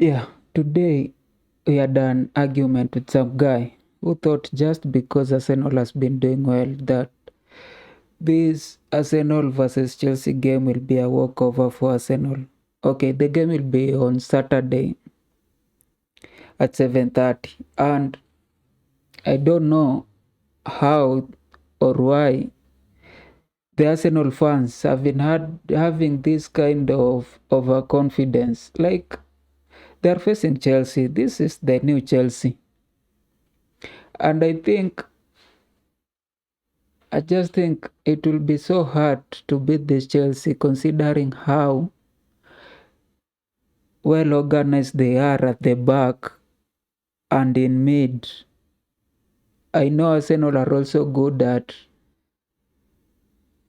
Yeah, today we had an argument with some guy who thought just because Arsenal has been doing well that this Arsenal versus Chelsea game will be a walkover for Arsenal. Okay, the game will be on Saturday at 7:30, and I don't know how or why the Arsenal fans have been having this kind of overconfidence. Like they're facing Chelsea. This is the new Chelsea. And I just think it will be so hard to beat this Chelsea considering how well organized they are at the back and in mid. I know Arsenal are also good at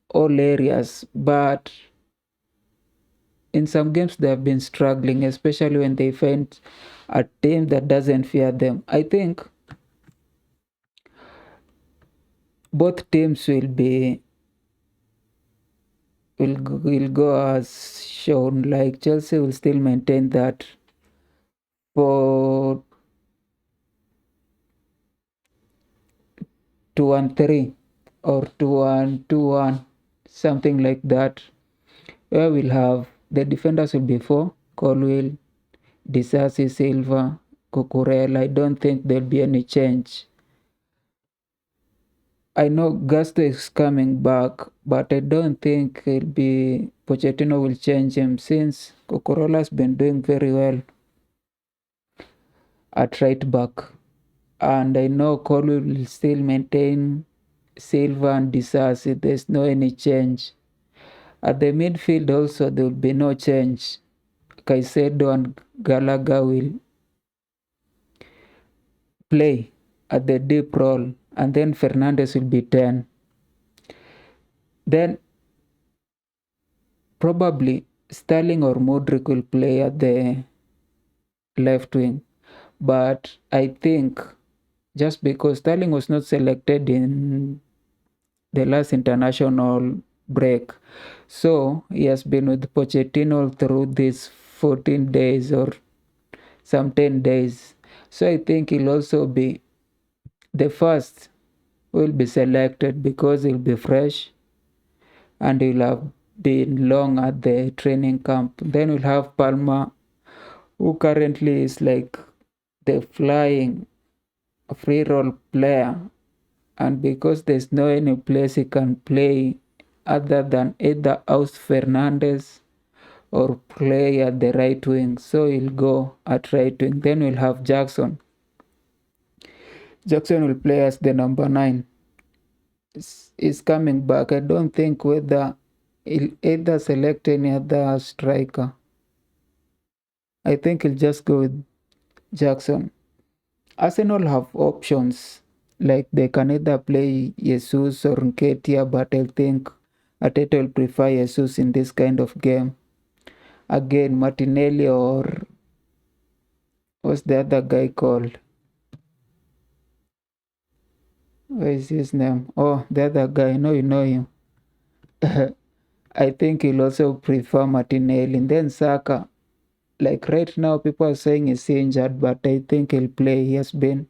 all areas, but in some games they have been struggling, especially when they find a team that doesn't fear them. I think both teams will go as shown. Like Chelsea will still maintain that for 2-1-3 or 2-1-2-1, something like that. Where we'll have the defenders will be four: Colwill, Disasi, Silva, Cucurella. I don't think there'll be any change. I know Gusto is coming back, but I don't think he'll be Pochettino will change him since Cucurella's been doing very well at right back. And I know Colwill will still maintain Silva and Disasi. There's no any change. At the midfield also there will be no change. Caicedo and Gallagher will play at the deep role, and then Fernandes will be 10. Then probably Sterling or Mudryk will play at the left wing. But I think just because Sterling was not selected in the last international break, so he has been with Pochettino through these 14 days or some 10 days. So I think he'll also be the first will be selected because he'll be fresh and he'll have been long at the training camp. Then we'll have Palmer, who currently is like the flying free role player. And because there's no any place he can play other than either Aus Fernandez or play at the right wing, so he'll go at right wing. Then we'll have Jackson. Jackson will play as the number 9. Is coming back. I don't think whether he'll either select any other striker. I think he'll just go with Jackson. Arsenal have options. Like they can either play Jesus or Nketiah, but I think Arteta will prefer Jesus in this kind of game. Again, Martinelli or what's the other guy called? What is his name? Oh, the other guy. I know you know him. I think he'll also prefer Martinelli. And then Saka. Like right now, people are saying he's injured, but I think he'll play. He has been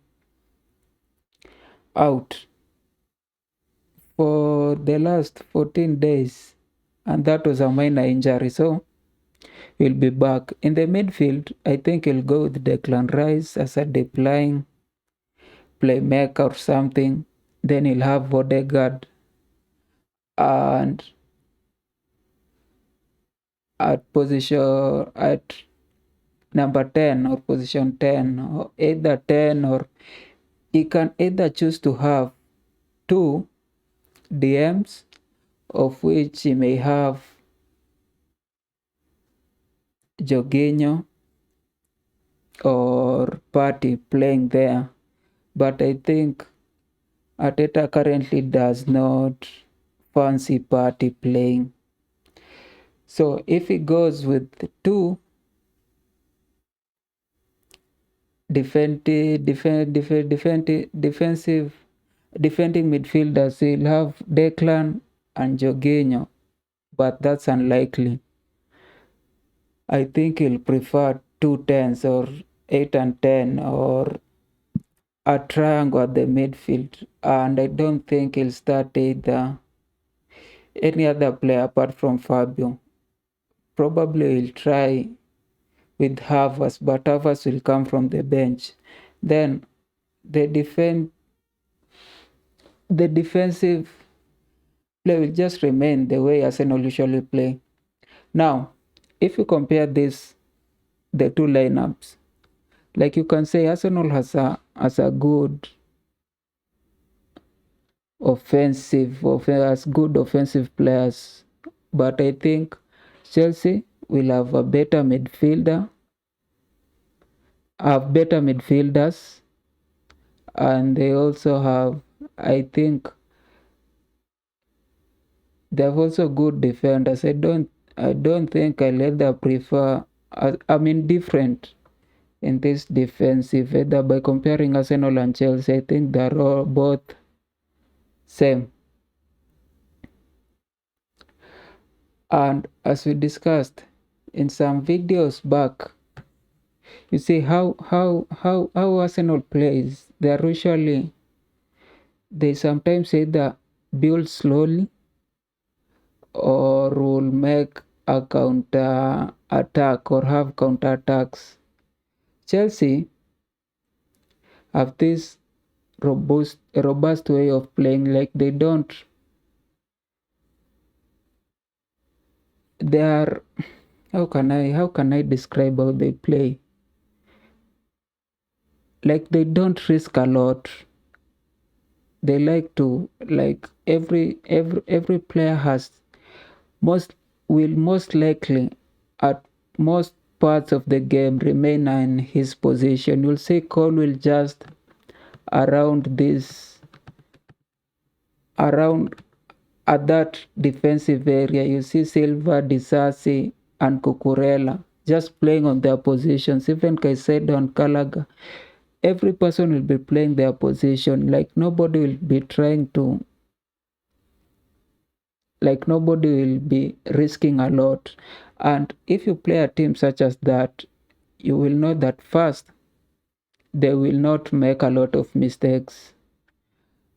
out for the last 14 days, and that was a minor injury. So he'll be back. In the midfield, I think he'll go with Declan Rice as a deploying playmaker or something. Then he'll have Odegaard and at number 10 or position 10 or either 10, or he can either choose to have two DMs, of which he may have Jorginho or Partey playing there. But I think Arteta currently does not fancy Partey playing. So if he goes with two defensive midfielders, he'll have Declan and Jorginho, but that's unlikely. I think he'll prefer 2 10s or 8 and 10 or a triangle at the midfield, and I don't think he'll start either any other player apart from Fabio. Probably he'll try with Havertz, but Havertz will come from the bench. Then the defensive play will just remain the way Arsenal usually play. Now, if you compare the two lineups, like you can say Arsenal has a good has good offensive players, but I think Chelsea will have better midfielders, and they also have, I think, they have also good defenders. I don't think I'll either prefer. Different in this defensive. Either by comparing Arsenal and Chelsea, I think they're all both same. And as we discussed in some videos back, you see how Arsenal plays. They sometimes either build slowly or will make a counter attack or have counter attacks. Chelsea have this robust way of playing. Like they are, how can I describe how they play? Like they don't risk a lot. They like to, like, every player has most likely at most parts of the game remain in his position. You'll see Cole will just around at that defensive area. You see Silva, Disasi, and Cucurella just playing on their positions. Even Caicedo and Gallagher, every person will be playing their position. Nobody will be risking a lot. And if you play a team such as that, you will know that first, they will not make a lot of mistakes,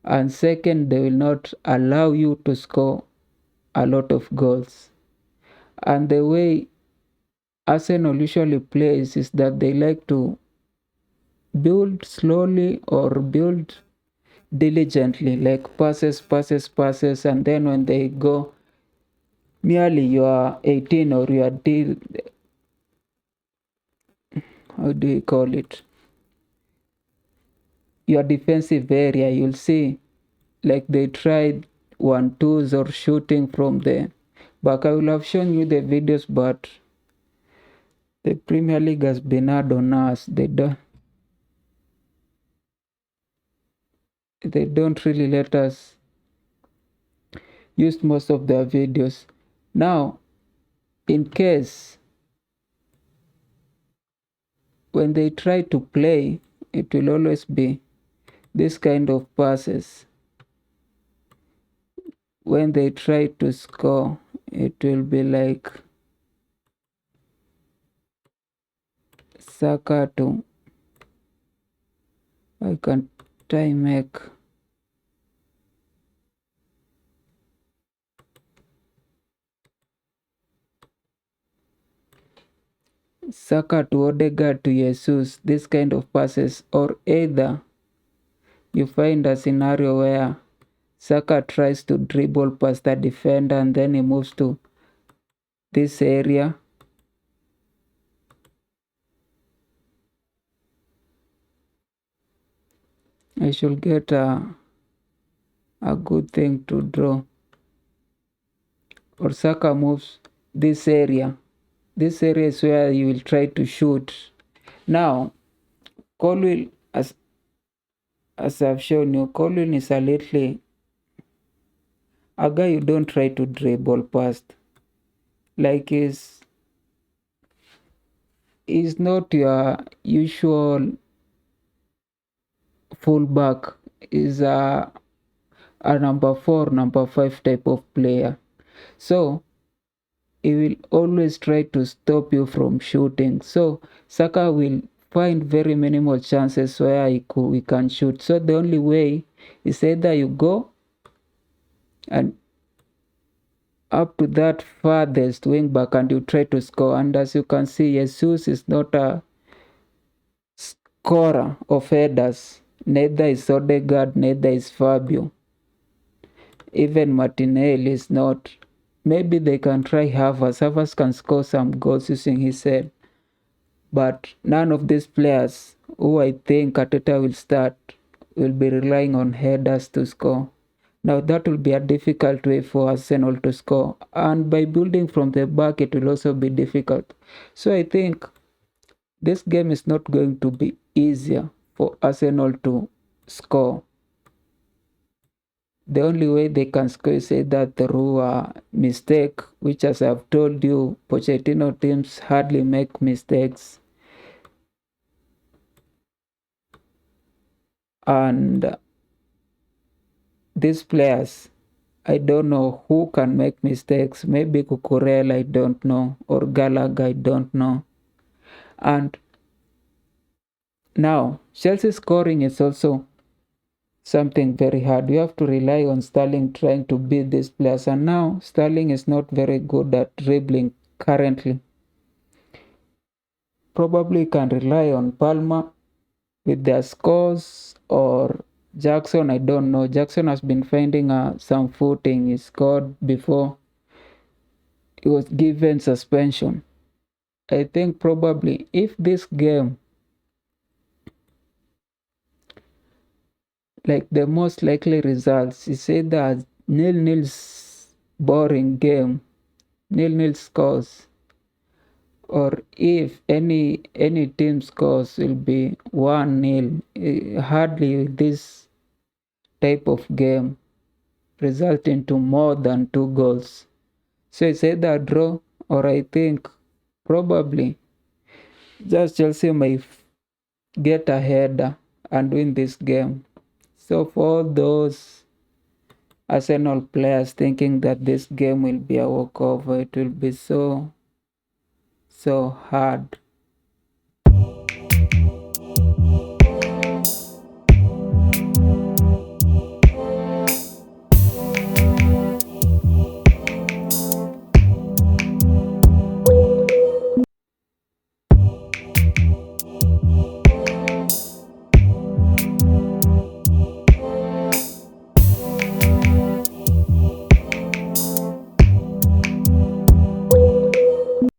and second, they will not allow you to score a lot of goals. And the way Arsenal usually plays is that they like to build slowly or build diligently, like passes, and then when they go nearly your 18 or your how do you call it, your defensive area, you'll see like they tried 1-2s or shooting from there. But I will have shown you the videos, but the Premier League has been hard on us. They don't really let us use most of their videos. Now, in case when they try to play, it will always be this kind of passes. When they try to score, it will be like Saka to, I can try make Saka to Odegaard to Jesus, this kind of passes. Or either you find a scenario where Saka tries to dribble past the defender and then he moves to this area. I should get a good thing to draw. Or Saka moves this area. This area is where you will try to shoot. Now, Colwill, as I've shown you, Colwill is a guy you don't try to dribble past. Like he's not your usual fullback. Is a number 4, number 5 type of player. So he will always try to stop you from shooting. So Saka will find very minimal chances where he can shoot. So the only way is either you go and up to that farthest wing back and you try to score. And as you can see, Jesus is not a scorer of headers. Neither is Odegaard, neither is Fabio. Even Martinelli is not. Maybe they can try Havertz. Havertz can score some goals using his head. But none of these players who I think Arteta will start will be relying on headers to score. Now that will be a difficult way for Arsenal to score. And by building from the back, it will also be difficult. So I think this game is not going to be easier for Arsenal to score. The only way they can score is either through a mistake, which, as I've told you, Pochettino teams hardly make mistakes. And these players, I don't know who can make mistakes. Maybe Cucurella, I don't know, or Gallagher, I don't know. And now, Chelsea scoring is also something very hard. You have to rely on Sterling trying to beat these players. And now, Sterling is not very good at dribbling currently. Probably can rely on Palmer with their scores, or Jackson, I don't know. Jackson has been finding some footing. He scored before he was given suspension. I think probably if this game, like the most likely results, is either nil-nil boring game, nil-nil scores, or if any team scores will be 1-0. Hardly this type of game result into more than 2 goals. So it's either a draw, or I think probably just Chelsea may get ahead and win this game. So for those Arsenal players thinking that this game will be a walkover, it will be so hard.